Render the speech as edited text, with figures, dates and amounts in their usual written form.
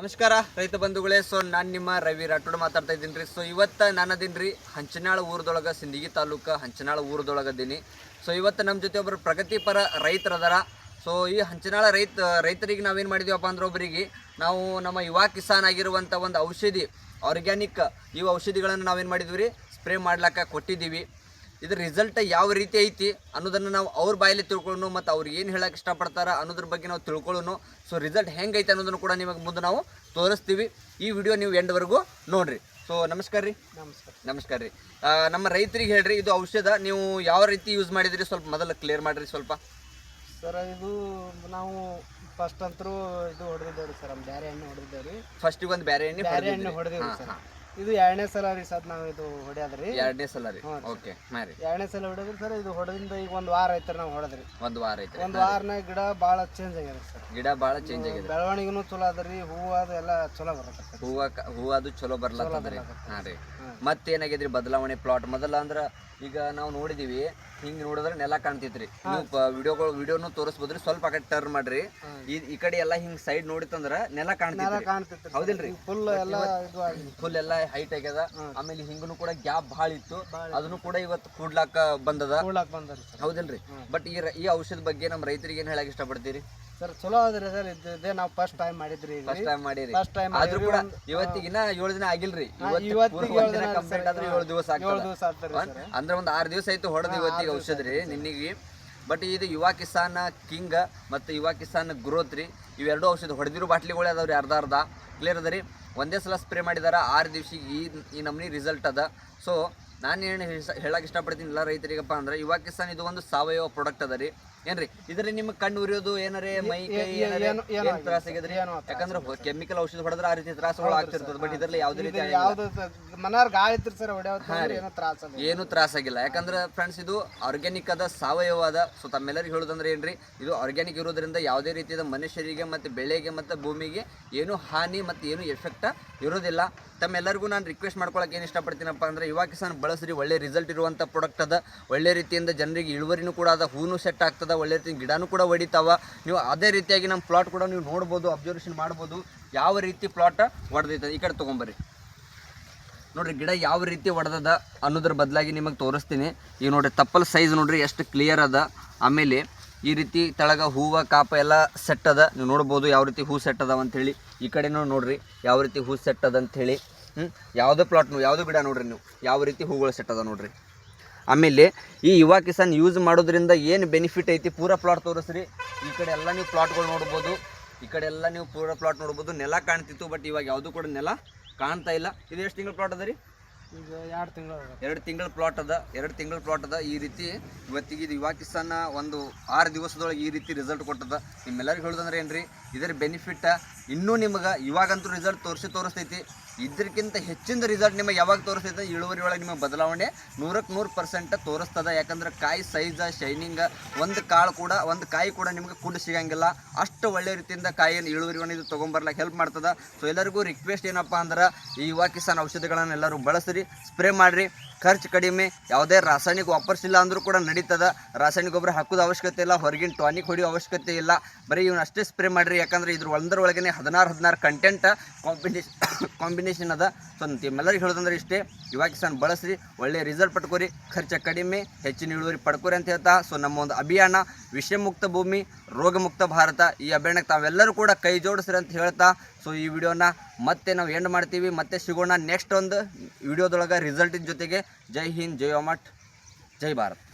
ನಮಸ್ಕಾರ ರೈತ ಬಂಧುಗಳೇ. ಸೊ ನಾನು ನಿಮ್ಮ ರವಿ ರಾಠೋಡ್ ಮಾತಾಡ್ತಾ ಇದ್ದೀನಿ ರೀ. ಸೊ ಇವತ್ತು ನಾನು ಅದೀನಿ ರೀ ಹಂಚನಾಳ ಊರದೊಳಗೆ, ಸಿಂದಗಿ ತಾಲೂಕು ಹಂಚನಾಳ ಊರದೊಳಗೆ ಅದೀನಿ. ಸೊ ಇವತ್ತು ನಮ್ಮ ಜೊತೆ ಒಬ್ಬರು ಪ್ರಗತಿಪರ ರೈತರದಾರ. ಸೊ ಈ ಹಂಚನಾಳ ರೈತರಿಗೆ ನಾವೇನು ಮಾಡಿದೀವಪ್ಪ ಅಂದ್ರೆ ಒಬ್ಬರಿಗೆ ನಾವು ನಮ್ಮ ಯುವ ಕಿಸಾನ್ ಆಗಿರುವಂಥ ಒಂದು ಔಷಧಿ ಆರ್ಗ್ಯಾನಿಕ್ ಇವು ಔಷಧಿಗಳನ್ನು ನಾವೇನು ಮಾಡಿದ್ವಿ ರೀ ಸ್ಪ್ರೇ ಮಾಡ್ಲಿಕ್ಕೆ ಕೊಟ್ಟಿದ್ದೀವಿ. ಇದ್ರ ರಿಸಲ್ಟ್ ಯಾವ ರೀತಿ ಐತಿ ಅನ್ನೋದನ್ನು ನಾವು ಅವ್ರ ಬಾಯಲ್ಲಿ ತಿಳ್ಕೊಳ್ಳೋಣ ಮತ್ತು ಅವ್ರು ಏನು ಹೇಳಕ್ಕೆ ಇಷ್ಟಪಡ್ತಾರೆ ಅನ್ನೋದ್ರ ಬಗ್ಗೆ ನಾವು ತಿಳ್ಕೊಳ್ಳೋಣ. ಸೊ ರಿಸಲ್ಟ್ ಹೆಂಗೈತೆ ಅನ್ನೋದನ್ನು ಕೂಡ ನಿಮಗೆ ಮುಂದೆ ನಾವು ತೋರಿಸ್ತೀವಿ. ಈ ವಿಡಿಯೋ ನೀವು ಎಂಡ್ವರೆಗೂ ನೋಡಿರಿ. ಸೊ ನಮಸ್ಕಾರ ರೀ. ನಮಸ್ಕಾರ ರೀ. ನಮ್ಮ ರೈತರಿಗೆ ಹೇಳ್ರಿ, ಇದು ಔಷಧ ನೀವು ಯಾವ ರೀತಿ ಯೂಸ್ ಮಾಡಿದ್ರಿ ಸ್ವಲ್ಪ ಮೊದಲು ಕ್ಲಿಯರ್ ಮಾಡಿರಿ ಸ್ವಲ್ಪ. ಸರ್ ಇದು ನಾವು ಫಸ್ಟ್ ಅಂತರೂ ಇದು ಹೊಡೆದಿದ್ದೇವೆ ಸರ್, ಬೇರೆ ಎಣ್ಣೆ ಹೊಡೆದಿದ್ದೇವೆ ರೀ. ಫಸ್ಟಿಗೆ ಒಂದು ಬೇರೆ ಎಣ್ಣೆ ಹೊಡೆದೇವೆ ಸರ್. ಇದು ಎರಡನೇ ಸಲ ರೀ ಸರ್ ನಾವು ಇದು ಹೊಡೆಯೋದ್ರಿ. ಎರಡನೇ ಸಲ ರೀ. ಓಕೆ ಮಾರಿ. ಎರಡನೇ ಸಲ ಹೊಡೆದ್ರಿ ಸರ್. ಇದು ಹೊಡೆದಿಂದ ಈಗ ಒಂದು ವಾರ ಐತ್ರಿ ನಾವು ಹೊಡೆದ್ರಿ. ಒಂದು ವಾರ ಐತ್ರಿ. ಒಂದು ವಾರನಾಗ ಗಿಡ ಭಾಳ ಚೇಂಜ್ ಆಗ್ಯದ ಸರ್. ಗಿಡ ಭಾಳ ಚೇಂಜ್ ಆಗಿದೆ. ಬೆಳವಣಿಗೆನೂ ಚಲೋ ಅದ್ರಿ. ಹೂವು ಅದು ಎಲ್ಲ ಚಲೋ ಬರತ್ತೆ. ಹೂವು ಅದು ಚಲೋ ಬರ್ಲತ್ತದ್ರಿ. ಹಾಂ ರೀ. ಮತ್ತೇನಾಗಿದ್ರಿ ಬದಲಾವಣೆ ಪ್ಲಾಟ್? ಮೊದಲ ಅಂದ್ರೆ ಈಗ ನಾವು ನೋಡಿದೀವಿ ಹಿಂಗೆ ನೋಡಿದ್ರೆ ನೆಲ ಕಾಣ್ತೈತ್ರಿ. ನೀವು ವಿಡಿಯೋನು ತೋರಿಸ್ಬೋದ್ರಿ. ಸ್ವಲ್ಪ ಆ ಕಡೆ ಟರ್ನ್ ಮಾಡ್ರಿ. ಈ ಕಡೆ ಎಲ್ಲ ಹಿಂಗ್ ಸೈಡ್ ನೋಡಿತಂದ್ರ ನೆಲ ಕಾಣ್ತೈತ್ರಿ. ಹೌದಿಲ್ರಿ? ಫುಲ್ ಎಲ್ಲ ಹೈಟ್ ಆಗ್ಯದ. ಆಮೇಲೆ ಹಿಂಗನು ಕೂಡ ಗ್ಯಾಪ್ ಭಾಳ ಇತ್ತು, ಅದನ್ನು ಕೂಡ ಇವತ್ತು ಕೂಡ್ಲಾಕ ಬಂದದ. ಹೌದಿಲ್ರಿ? ಬಟ್ ಈ ಔಷಧ ಬಗ್ಗೆ ನಮ್ಮ ರೈತರಿಗೆ ಏನ್ ಹೇಳಕ್ ಇಷ್ಟಪಡ್ತೀರಿ ಸರ್? ಚಲೋ ಅದ್ರಿ ಸರ್. ಇದೇ ನಾವು ಫಸ್ಟ್ ಟೈಮ್ ಮಾಡಿದ್ರಿ. ಫಸ್ಟ್ ಟೈಮ್ ಮಾಡಿರಿ. ಆದ್ರೂ ಕೂಡ ಇವತ್ತಿಗಿನ 7 ದಿನ ಆಗಿಲ್ರಿ. ಕಂಪ್ಲೀಟ್ ಆದ್ರೆ 7 ದಿವಸ ಆಗ್ತದೆ. ಅಂದ್ರೆ ಒಂದು 6 ದಿವಸ ಆಯ್ತು ಹೊಡೆದು ಇವತ್ತಿಗೆ ಔಷಧ ರೀ ನಿನ್ನಿಗೆ. ಬಟ್ ಇದು ಯುವ ಕಿಸಾನ್ ಕಿಂಗ್ ಮತ್ತು ಯುವ ಕಿಸಾನ್ ಗ್ರೋತ್ ರೀ. ಇವೆರಡು ಔಷಧ ಹೊಡೆದಿರೋ ಬಾಟ್ಲಿಗಳೇ ಅದಾವ್ರಿ. ಅರ್ಧ ಕ್ಲಿಯರ್ ಅದ ರೀ. ಒಂದೇ ಸಲ ಸ್ಪ್ರೇ ಮಾಡಿದಾರ 6 ದಿವ್ಸಿಗೆ ಈ ನಮ್ನಿ ರಿಸಲ್ಟ್ ಅದ. ಸೊ ನಾನು ಏನು ಹೇಳಕ್ಕೆ ಇಷ್ಟಪಡ್ತೀನಿ ಎಲ್ಲ ರೈತರಿಗಪ್ಪ ಅಂದ್ರೆ, ಯುವ ಕಿಸಾನ್ ಇದು ಒಂದು ಸಾವಯವ ಪ್ರಾಡಕ್ಟ್ ಅದ ರೀ. ಏನ್ರಿ ಇದ್ರಲ್ಲಿ ನಿಮ್ಮ ಕಣ್ಣು ಉರಿಯೋದು ಏನಾರೇ ಮೈ ಕೈ ಏನು ತ್ರಾಸ ಆಗಿದ್ರಿ? ಯಾಕಂದ್ರೆ ಕೆಮಿಕಲ್ ಔಷಧ ಹೊಡೆದ್ರೆ ಆ ರೀತಿ ತ್ರಾಸಗಳು ಆಗ್ತಿರ್ತದೆ. ಬಟ್ ಇದರಲ್ಲಿ ಯಾವುದೇ ರೀತಿ ಏನು ತ್ರಾಸ ಆಗಿಲ್ಲ. ಯಾಕಂದ್ರೆ ಫ್ರೆಂಡ್ಸ್ ಇದು ಆರ್ಗ್ಯಾನಿಕ್ ಅದ, ಸಾವಯವ ಅದ. ಸೊ ತಮ್ಮೆಲ್ಲರಿಗೆ ಹೇಳೋದಂದ್ರೆ ಏನ್ರಿ, ಇದು ಆರ್ಗ್ಯಾನಿಕ್ ಇರೋದ್ರಿಂದ ಯಾವುದೇ ರೀತಿಯಾದ ಮನುಷ್ಯರಿಗೆ ಮತ್ತು ಬೆಳೆಗೆ ಮತ್ತು ಭೂಮಿಗೆ ಏನು ಹಾನಿ ಮತ್ತು ಏನು ಎಫೆಕ್ಟ್ ಇರೋದಿಲ್ಲ. ತಮ್ಮೆಲ್ಲರಿಗೂ ನಾನು ರಿಕ್ವೆಸ್ಟ್ ಮಾಡ್ಕೊಳಕ್ಕೆ ಏನು ಇಷ್ಟಪಡ್ತೀನಪ್ಪ ಅಂದರೆ, ಯುವ ಕಿಸಾನ್ ಬಳಸ್ರಿ. ಒಳ್ಳೆ ರಿಸಲ್ಟ್ ಇರುವಂಥ ಪ್ರಾಡಕ್ಟ್ ಅದ. ಒಳ್ಳೆ ರೀತಿಯಿಂದ ಜನರಿಗೆ ಇಳುವರಿನೂ ಕೂಡ ಅದ, ಹೂನು ಸೆಟ್ ಆಗ್ತದೆ, ಒಳ್ಳೆ ರೀತಿ ಗಿಡನೂ ಕೂಡ ಹೊಡಿತಾವ. ನೀವು ಅದೇ ರೀತಿಯಾಗಿ ನಮ್ಮ ಪ್ಲಾಟ್ ಕೂಡ ನೀವು ನೋಡ್ಬೋದು, ಅಬ್ಸರ್ವೇಷನ್ ಮಾಡ್ಬೋದು ಯಾವ ರೀತಿ ಪ್ಲಾಟ್ ಹೊಡೆದೈತೆ. ಈ ಕಡೆ ತೊಗೊಂಬರ್ರಿ ನೋಡ್ರಿ, ಗಿಡ ಯಾವ ರೀತಿ ಹೊಡೆದದ ಅನ್ನೋದ್ರ ಬದಲಾಗಿ ನಿಮಗೆ ತೋರಿಸ್ತೀನಿ. ಈಗ ನೋಡ್ರಿ ತಪ್ಪಲ್ ಸೈಜ್ ನೋಡ್ರಿ ಎಷ್ಟು ಕ್ಲಿಯರ್ ಅದ. ಆಮೇಲೆ ಈ ರೀತಿ ತೆಳಗ ಹೂವು ಕಾಪ ಎಲ್ಲ ಸೆಟ್ ಅದ. ನೀವು ನೋಡ್ಬೋದು ಯಾವ ರೀತಿ ಹೂ ಸೆಟ್ ಅದಾವ ಅಂಥೇಳಿ. ಈ ಕಡೆನೂ ನೋಡ್ರಿ ಯಾವ ರೀತಿ ಹೂ ಸೆಟ್ ಅದ ಅಂಥೇಳಿ. ಯಾವುದೇ ಪ್ಲಾಟ್ನು ಯಾವುದೋ ಗಿಡ ನೋಡ್ರಿ ನೀವು ಯಾವ ರೀತಿ ಹೂಗಳು ಸೆಟ್ ಅದ ನೋಡ್ರಿ. ಆಮೇಲೆ ಈ ಯುವ ಕಿಸಾನ್ ಯೂಸ್ ಮಾಡೋದ್ರಿಂದ ಏನು ಬೆನಿಫಿಟ್ ಐತಿ ಪೂರಾ ಪ್ಲಾಟ್ ತೋರಿಸ್ರಿ. ಈ ಕಡೆ ಎಲ್ಲ ನೀವು ಪ್ಲಾಟ್ಗಳು ನೋಡ್ಬೋದು. ಈ ಕಡೆ ಎಲ್ಲ ನೀವು ಪೂರಾ ಪ್ಲಾಟ್ ನೋಡ್ಬೋದು. ನೆಲ ಕಾಣ್ತಿತ್ತು, ಬಟ್ ಇವಾಗ ಯಾವುದೂ ಕೂಡ ನೆಲ ಕಾಣ್ತಾ ಇಲ್ಲ. ಇದು ಎಷ್ಟು ತಿಂಗಳ ಪ್ಲಾಟ್ ಅದ ರೀ? ಈಗ 2 ತಿಂಗಳ ಪ್ಲಾಟ್ ಅದ. 2 ತಿಂಗಳ ಪ್ಲಾಟ್ ಅದ. ಈ ರೀತಿ ಇವತ್ತಿಗೆ ಇದು ಯುವ ಕಿಸಾನ್ ಒಂದು 6 ದಿವಸದೊಳಗೆ ಈ ರೀತಿ ರಿಸಲ್ಟ್ ಕೊಟ್ಟದ. ನಿಮ್ಮೆಲ್ಲರಿಗೂ ಹೇಳೋದಂದ್ರೆ ಏನ್ರಿ, ಇದರ ಬೆನಿಫಿಟ್ ಇನ್ನೂ ನಿಮಗೆ ಇವಾಗಂತೂ ರಿಸಲ್ಟ್ ತೋರಿಸ್ತೈತಿ. ಇದಕ್ಕಿಂತ ಹೆಚ್ಚಿನ ರಿಸಲ್ಟ್ ನಿಮಗೆ ಯಾವಾಗ ತೋರಿಸ್ತೈತೆ, ಇಳುವರಿ ಒಳಗೆ ನಿಮಗೆ ಬದಲಾವಣೆ 100% ತೋರಿಸ್ತದೆ. ಯಾಕಂದ್ರೆ ಕಾಯಿ ಸೈಜ್, ಶೈನಿಂಗ್, ಒಂದು ಕಾಯಿ ಕೂಡ ನಿಮಗೆ ಕುಂಡು ಸಿಗಂಗಿಲ್ಲ. ಅಷ್ಟು ಒಳ್ಳೆ ರೀತಿಯಿಂದ ಕಾಯಿಯನ್ನು ಇಳುವರಿ ಇದು ತೊಗೊಂಬರ್ಲಿಕ್ಕೆ ಹೆಲ್ಪ್ ಮಾಡ್ತದೆ. ಸೊ ಎಲ್ಲರಿಗೂ ರಿಕ್ವೆಸ್ಟ್ ಏನಪ್ಪ ಅಂದ್ರೆ, ಈ ಯುವ ಕಿಸಾನ್ ಔಷಧಿಗಳನ್ನು ಎಲ್ಲರೂ ಬಳಸ್ರಿ, ಸ್ಪ್ರೇ ಮಾಡಿರಿ. ಖರ್ಚು ಕಡಿಮೆ, ಯಾವುದೇ ರಾಸಾಯನಿಕ ವಾಪರ್ಸಿಲ್ಲ ಅಂದರೂ ಕೂಡ ನಡೀತದೆ. ರಾಸಾಯನಿಕ ಗೊಬ್ಬರ ಹಾಕೋದು ಅವಶ್ಯಕತೆ ಇಲ್ಲ, ಹೊರಗಿನ ಟಾನಿಕ್ ಹೊಡೆಯೋ ಅವಶ್ಯಕತೆ ಇಲ್ಲ. ಬರೀ ಇವನು ಅಷ್ಟೇ ಸ್ಪ್ರೇ ಮಾಡಿರಿ. ಯಾಕಂದರೆ ಇದ್ರ ಒಂದರೊಳಗೆ 16 ಕಂಟೆಂಟ್ ಕಾಂಬಿನೇಷನ್ ಅದ. ಸೊ ನಿಮ್ಮೆಲ್ಲರಿಗೆ ಹೇಳೋದಂದ್ರೆ ಇಷ್ಟೇ, ಯುವ ಕಿಸಾನ್ ಬಳಸ್ರಿ, ಒಳ್ಳೆ ರಿಸಲ್ಟ್ ಪಡ್ಕೋರಿ, ಖರ್ಚು ಕಡಿಮೆ, ಹೆಚ್ಚಿನ ಇಳುವರಿ ಪಡ್ಕೋರಿ ಅಂತ ಹೇಳ್ತಾ, ಸೊ ನಮ್ಮ ಒಂದು ಅಭಿಯಾನ ವಿಷಮುಕ್ತ ಭೂಮಿ ರೋಗಮುಕ್ತ ಭಾರತ, ಈ ಅಭಿಯಾನಕ್ಕೆ ತಾವೆಲ್ಲರೂ ಕೂಡ ಕೈ ಜೋಡಿಸ್ರಿ ಅಂತ ಹೇಳ್ತಾ, ಸೊ ಈ ವಿಡಿಯೋನ ಮತ್ತೆ ನಾವು ಎಂಡ್ ಮಾಡ್ತೀವಿ. ಮತ್ತೆ ಸಿಗೋಣ ನೆಕ್ಸ್ಟ್ ಒಂದು ವಿಡಿಯೋದೊಳಗೆ ರಿಸಲ್ಟಿನ ಜೊತೆಗೆ. ಜೈ ಹಿಂದ್, ಜೈ ಅಮಟ್, ಜೈ ಭಾರತ್.